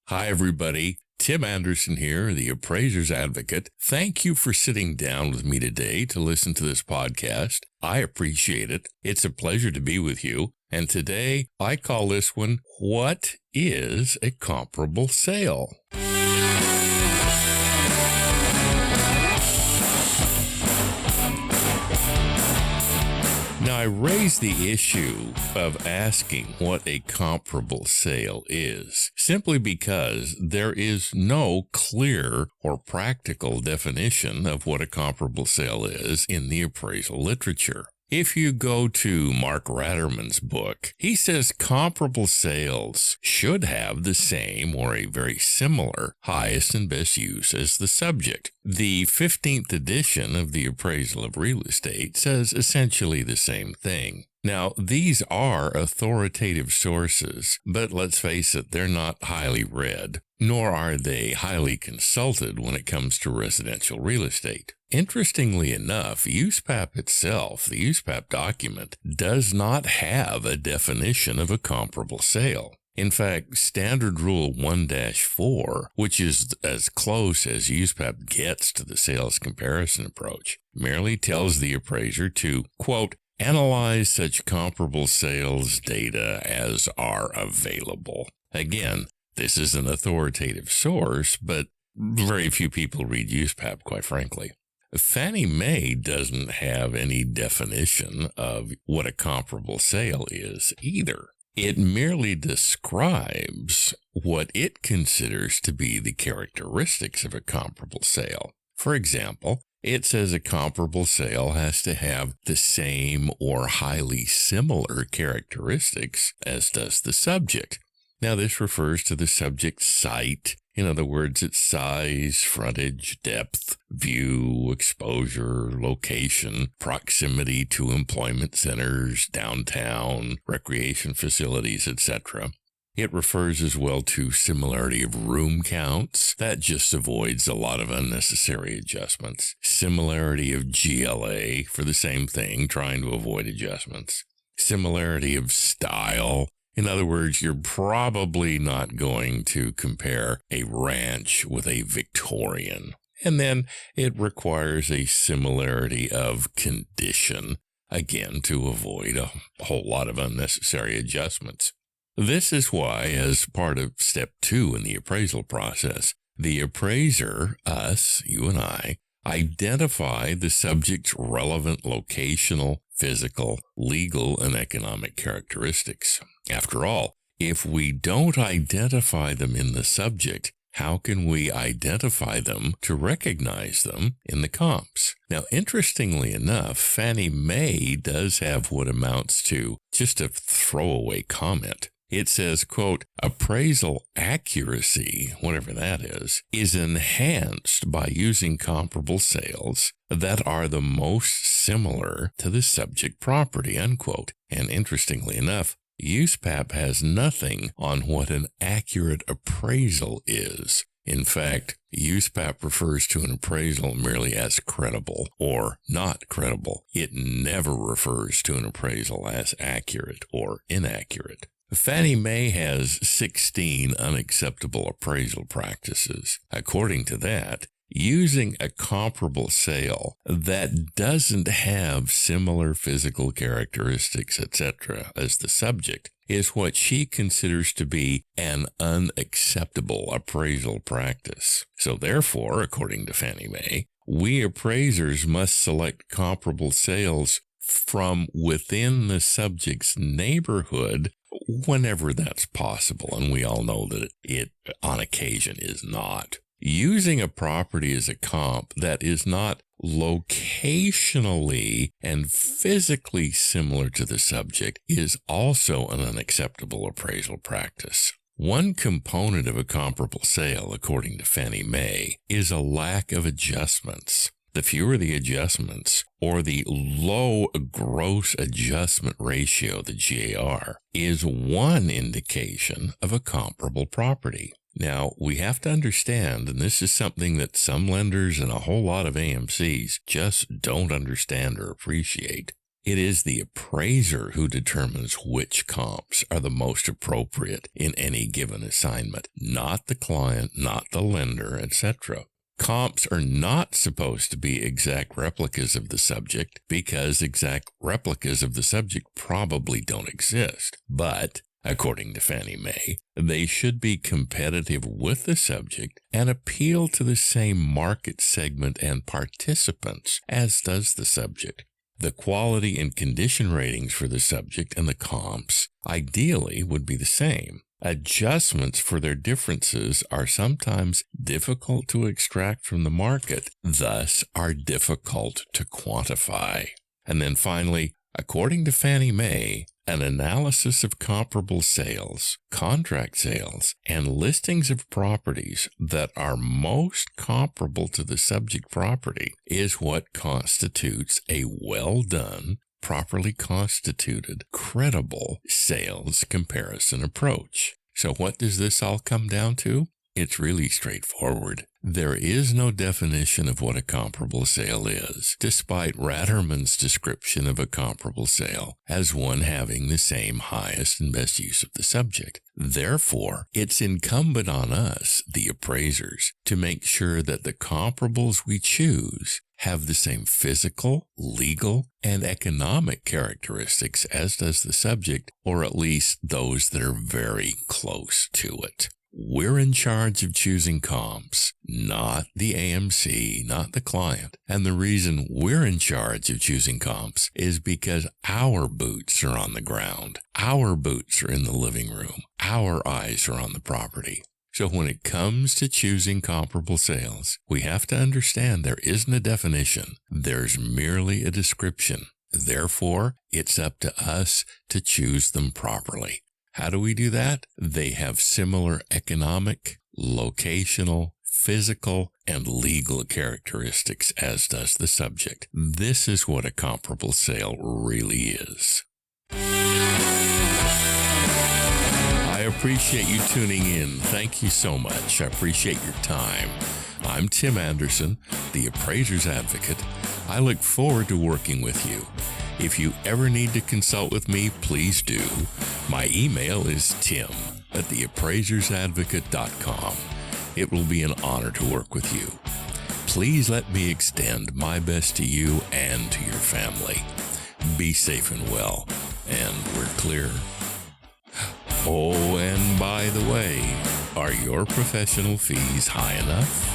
Hi, everybody. Tim Andersen here, the Appraiser's Advocate. Thank you for sitting down with me today to listen to this podcast. I appreciate it. It's a pleasure to be with you. And today, I call this one, What is a Comparable Sale? Now, I raise the issue of asking what a comparable sale is, simply because there is no clear or practical definition of what a comparable sale is in the appraisal literature. If you go to Mark Ratterman's book, he says comparable sales should have the same or a very similar highest and best use as the subject. The 15th edition of the Appraisal of Real Estate says essentially the same thing. Now, these are authoritative sources, but let's face it, they're not highly read, nor are they highly consulted when it comes to residential real estate. Interestingly enough, USPAP itself, the USPAP document, does not have a definition of a comparable sale. In fact, Standard Rule 1-4, which is as close as USPAP gets to the sales comparison approach, merely tells the appraiser to, quote, analyze such comparable sales data as are available. Again, this is an authoritative source, but very few people read USPAP, quite frankly. Fannie Mae doesn't have any definition of what a comparable sale is either. It merely describes what it considers to be the characteristics of a comparable sale. For example, it says a comparable sale has to have the same or highly similar characteristics as does the subject. Now, this refers to the subject site. In other words, its size, frontage, depth, view, exposure, location, proximity to employment centers, downtown, recreation facilities, etc. It refers as well to similarity of room counts. That just avoids a lot of unnecessary adjustments. Similarity of GLA for the same thing, trying to avoid adjustments. Similarity of style. In other words, you're probably not going to compare a ranch with a Victorian. And then it requires a similarity of condition, again, to avoid a whole lot of unnecessary adjustments. This is why, as part of step 2 in the appraisal process, the appraiser, us, you and I, identify the subject's relevant locational, physical, legal, and economic characteristics. After all, if we don't identify them in the subject, how can we identify them to recognize them in the comps? Now, interestingly enough, Fannie Mae does have what amounts to just a throwaway comment. It says, quote, appraisal accuracy, whatever that is enhanced by using comparable sales that are the most similar to the subject property, unquote. And interestingly enough, USPAP has nothing on what an accurate appraisal is. In fact, USPAP refers to an appraisal merely as credible or not credible. It never refers to an appraisal as accurate or inaccurate. Fannie Mae has 16 unacceptable appraisal practices. According to that, using a comparable sale that doesn't have similar physical characteristics, etc., as the subject is what she considers to be an unacceptable appraisal practice. So therefore, according to Fannie Mae, we appraisers must select comparable sales from within the subject's neighborhood whenever that's possible, and we all know that it on occasion is not. Using a property as a comp that is not locationally and physically similar to the subject is also an unacceptable appraisal practice. One component of a comparable sale, according to Fannie Mae, is a lack of adjustments. The fewer the adjustments, or the low gross adjustment ratio, the GAR, is one indication of a comparable property. Now, we have to understand, and this is something that some lenders and a whole lot of AMCs just don't understand or appreciate. It is the appraiser who determines which comps are the most appropriate in any given assignment, not the client, not the lender, etc. Comps are not supposed to be exact replicas of the subject because exact replicas of the subject probably don't exist. But, according to Fannie Mae, they should be competitive with the subject and appeal to the same market segment and participants as does the subject. The quality and condition ratings for the subject and the comps ideally would be the same. Adjustments for their differences are sometimes difficult to extract from the market, thus are difficult to quantify. And then finally, according to Fannie Mae, an analysis of comparable sales, contract sales, and listings of properties that are most comparable to the subject property is what constitutes a well-done, properly constituted, credible sales comparison approach. So what does this all come down to? It's really straightforward. There is no definition of what a comparable sale is, despite Ratterman's description of a comparable sale as one having the same highest and best use of the subject. Therefore, it's incumbent on us, the appraisers, to make sure that the comparables we choose have the same physical, legal, and economic characteristics as does the subject, or at least those that are very close to it. We're in charge of choosing comps, not the AMC, not the client. And the reason we're in charge of choosing comps is because our boots are on the ground. Our boots are in the living room. Our eyes are on the property. So when it comes to choosing comparable sales, we have to understand there isn't a definition. There's merely a description. Therefore, it's up to us to choose them properly. How do we do that? They have similar economic, locational, physical, and legal characteristics as does the subject. This is what a comparable sale really is. I appreciate you tuning in. Thank you so much. I appreciate your time. I'm Tim Andersen, the Appraiser's Advocate. I look forward to working with you. If you ever need to consult with me, please do. My email is tim@theappraisersadvocate.com. It will be an honor to work with you. Please let me extend my best to you and to your family. Be safe and well, and we're clear. Oh, and by the way, are your professional fees high enough?